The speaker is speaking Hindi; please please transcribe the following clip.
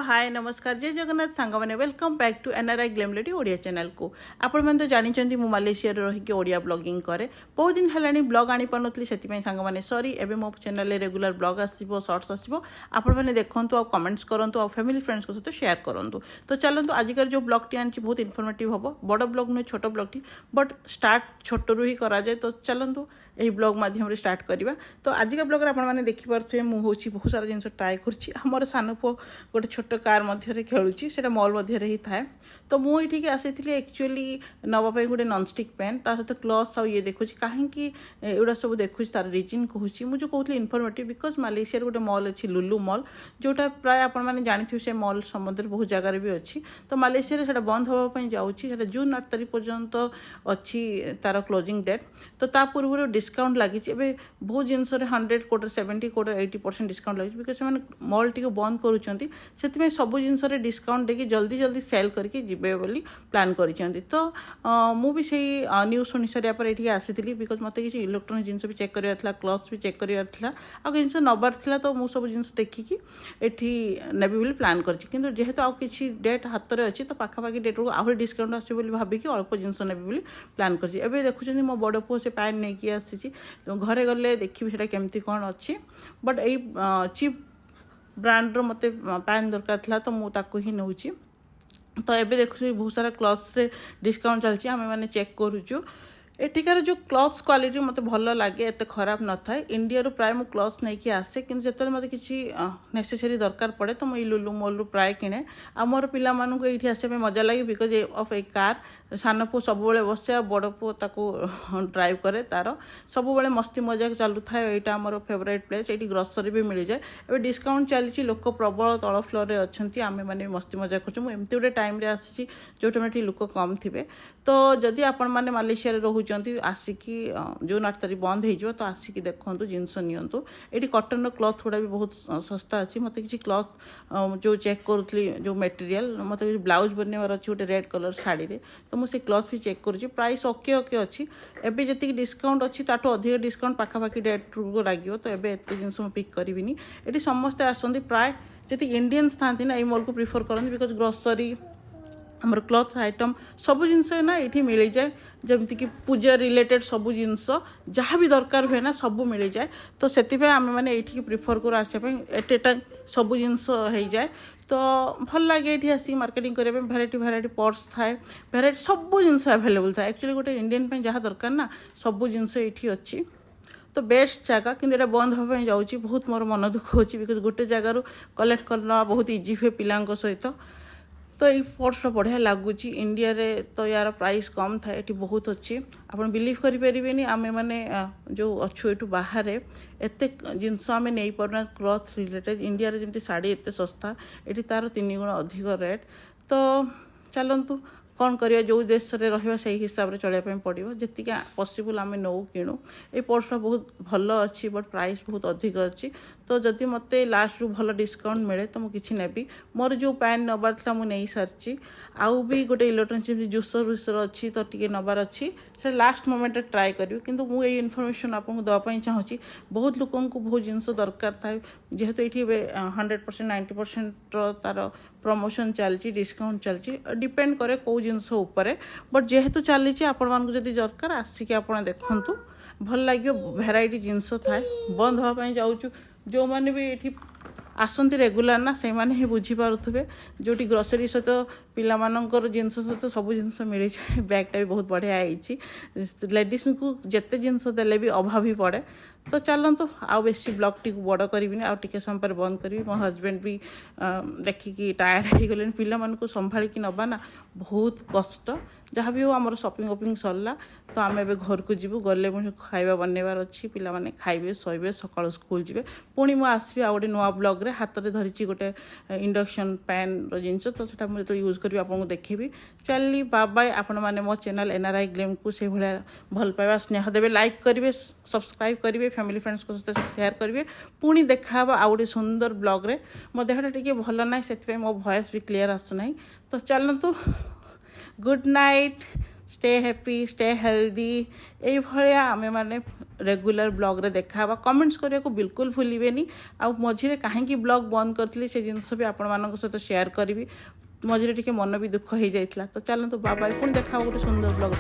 हाय नमस्कार जय जगन्नाथ सांग मैंने welcome back to NRI glam lady Odia channel को आपण मैंने तो जानते मु मालेशिया रही ओडिया ब्लॉगिंग करे बहुत दिन है ब्लॉग आनी पार्टी से सांग मैंने सॉरी एवं मो चैनल रेगुलर ब्लॉग आसो सर्ट्स आसो आपण मैंने देखूँ आ कमेंट्स करूँ आ फैमिली फ्रेंड्स सहित शेयर करूँ तो चलते आजिकार जो ब्लॉग आनी बहुत इनफॉर्मेटिव हम बड़ ब्लॉग नुहे छोट ब्लॉग बट स्टार्ट छोटू ही कराए तो चलतु यही ब्लॉग मध्यम स्टार्ट करवा तो आजिका ब्लॉग आपने देखिपे मुझे बहुत सारा जिन ट्राए कर सान पु गोटे छोट कार मध्य खेलुची से मॉल मध्य ही थाए तो मुझे आसी एक्चुअली नवापाई गोटे नॉनस्टिक पैन ता सहित क्लथ्स आ ये देखुँ कहीं एगुड़ा सब देखुँ तार रिजन कहूँ मुझे कहूँ इनफॉर्मेटिव बिकज मालेशिया गोटे मॉल अच्छी लुलु मॉल जोटा प्राय आपने जानते से मॉल सम्बन्ध बहुत जगार भी अच्छी तो मालेशिया से बंद होगापी जाऊँगी जून 8 तारीख पर्यंत अच्छी तार क्लोजिंग डेट तो ता पूर्व डिस्काउंट लगी बहुत जिनस 100 कोटर 70 कोटर 80% डिस्काउंट लगी बिकज से मॉल टी बंद करुँच से सब जिनस डिस्काउंट देकी जल्दी जल्दी सेल करके जीवे बोली प्लान करिसेंती तो मुझे से न्यूज शुणी सारा पर ये आसी बिकज मत किसी इलेक्ट्रोनिक जिनस भी चेक करार क्लथ्स भी चेक करार आ जिन नबार था तो मुझे सब जिन देखिकी एठी नेबी बोली प्लान कर जेहेतु आउ किसी डेट हाथ में अच्छी तो पाखापाखि डेट को आहरी डिस्काउंट आसो भाविकी अल्प जिन नेबी बोली प्लान कर देखुं मो बड़ पुओ से पैन नहीं आसी घरे गले देखी से केमती कौन अच्छी बट यही चीप ब्रांड मत पैन दरकार था तो मुझे ही नौ तो ये देखु बहुत सारा क्लथ्स रे डिस्काउंट चलती आम मैंने चेक करुचु एठिकार जो क्लथ्स क्वालिटी मत भल लगे एत खराब न था इंडिया रू प्राय मु क्लथ्स नहीं कि आसे कि जो मत किसी नेसेसरी दरकार पड़े तो मुझे लुलु मॉल रू प्राय किणे आ मोर पिला मानू ये आसपा मजा लगे बिकज ऑफ ए कार सान पु सब बसे बड़ पु ताको ड्राइव करे तार सब मस्ती मजाक चलू था यहाँ आम फेवरेट प्लेस ये ग्रोसरी भी मिल जाए ए डिस्काउंट चली लोक प्रबल तल फ्लोर में अच्छा आम मैंने मस्ती मजाक कर एमती गोटे टाइम आसी जो टाइम लोक कम थे तो जदि आपण मैंने मालेशिया रोचंती आसिकी जून 8 तारीख बंद हो तो आसिकी देखूँ जिनस नियंतु ये कटन क्लथ गुड़ा भी बहुत सस्ता अच्छी मत किसी क्लथ जो चेक करुली जो मटेरियल मत ब्लाउज बनवार अच्छी गोटे रेड कलर शाड़ी रे तो मुझे क्लथ भी चेक करुँच प्राइस ओके ओके अच्छी एवं जी डिस्काउंट अच्छी ताठू अधिक डिस्काउंट पाखापाखि डेट को लगे तो ये एत जिन पिक करी ये समस्ते आसती प्राय जी इंडियंस था ना ये मॉल को प्रिफर करते बिकज ग्रोसरी आमर क्लथ आइटम सब जिनस ना ये मिल जाए जमीक पूजा रिलेटेड सब जिनस जहाँ भी दरकार हुए ना सब मिल जाए तो से आम मैंने ये प्रिफर करूँ आसपाई एट ए टाइम सब जिनस हो जाए तो भल लगे ये आसिक मार्केटिंग करने भेराइटी भेराइटी पर्स थाए भेराइटी सब जिनस अवेलेबल था एक्चुअली गोटे इंडियन जहाँ दरकार ना सब जिनस ये अच्छी तो बेस्ट जगह कि बंद होगा जाऊँगी बहुत मोर मन दुख हो बिकज गोटे जगार कलेक्ट करना बहुत इजी हुए पिला सहित तो ये पर्स बढ़िया लगुच इंडिया रे तो यार प्राइस कम था ये बहुत अच्छी आप बिलीव करें आम मैंने जो अच्छु ये बाहर एत जिनस आम नहीं पार्ना क्लथ रिलेटेड इंडिया रे जमी शाड़ी एत सस्ता ये तार 3 गुण अधिक रेट तो चलतु कौन करिया जो देश में रहा से हिसाब से चलने पड़ो जी पॉसिबल आम नौ किणु ये पर्स बहुत भल अच्छी बट प्राइस बहुत अधिक अच्छी तो जदि मत लास्ट रू भल डिस्काउंट मिले तो मुझे नेबी मोर जो पैन नबार था मुझे नहीं सारी आउ भी गोटे इलेक्ट्रोनिक जुसर वुसर अच्छी तो टी नबार अच्छी से लास्ट मोमेंट ट्राए करी किंतु मुझे ये इनफर्मेशन आपको देवाई चाहूँगी बहुत लोक बहुत जिनस दरकार था जेहेतु ये 100% 90% तार प्रमोशन चलती डिस्काउंट चलती डिपेंड करे कौ जिनस उपरे बट जेहेतु चली आपण मानक जदि दरकार आसिक आप देखूँ भल लगे भेराइटी जिनस थाए बंद होगापी जाऊँ जो मैंने भी ये आसती रेगुलार ना से मैंने ही बुझीपे जो ग्रोसरी सहित पिलाମାନଙ୍କର जिनस सहित सब जिनस मिल जाए बैगटा भी बहुत बढ़िया है लेडीज को जिते जिनस देले भी अभाव ही पड़े तो चलतु आउ बेसी ब्लॉग टी बड़ करी आउ टे समय पर बंद करी मो हजबैंड भी देखिकी टायर्ड हो गले पिला को संभाली नबा ना बहुत कष्ट जहाँ भी हो आम शॉपिंग वॉपिंग सरला तो आम ए घर को जीवु गले मुझे खाଇବା बनवार अच्छी पिला माने खाइबे शोबे सकाळ स्कूल जीवे पुणी मु आसबि आ गोटे नुआ ब्लॉग रे हाथ में धरी गोटे इंडक्शन पैन जिनस तो सेटा मुझे तो यूज करी आपको देखेबी चली बाय बाय आपण माने मो चैनल एनआरआई ग्लेम को से भलिया भल पाइबा स्नेह देबे लाइक करिवे सब्सक्राइब करिवे फैमिली फ्रेंड्स को सहित शेयर करिवे पुणी देखा आ गोटे सुंदर ब्लॉग रे मो देहटा टिके भल ना से मो वॉइस भी क्लियर आसुना तो चलतु good night stay happy stay healthy ये भाया आमे माने रेगुलर ब्लॉग रे देखा कमेंट्स करने को बिल्कुल भूलिए आ मझे कहीं ब्लॉग बंद करी से जिनस भी आपण मान सहित शेयर करी मझे टे मन भी दुख हो जाता तो चलते बाय बाय पुणी देखा गोटे सुंदर ब्लॉग।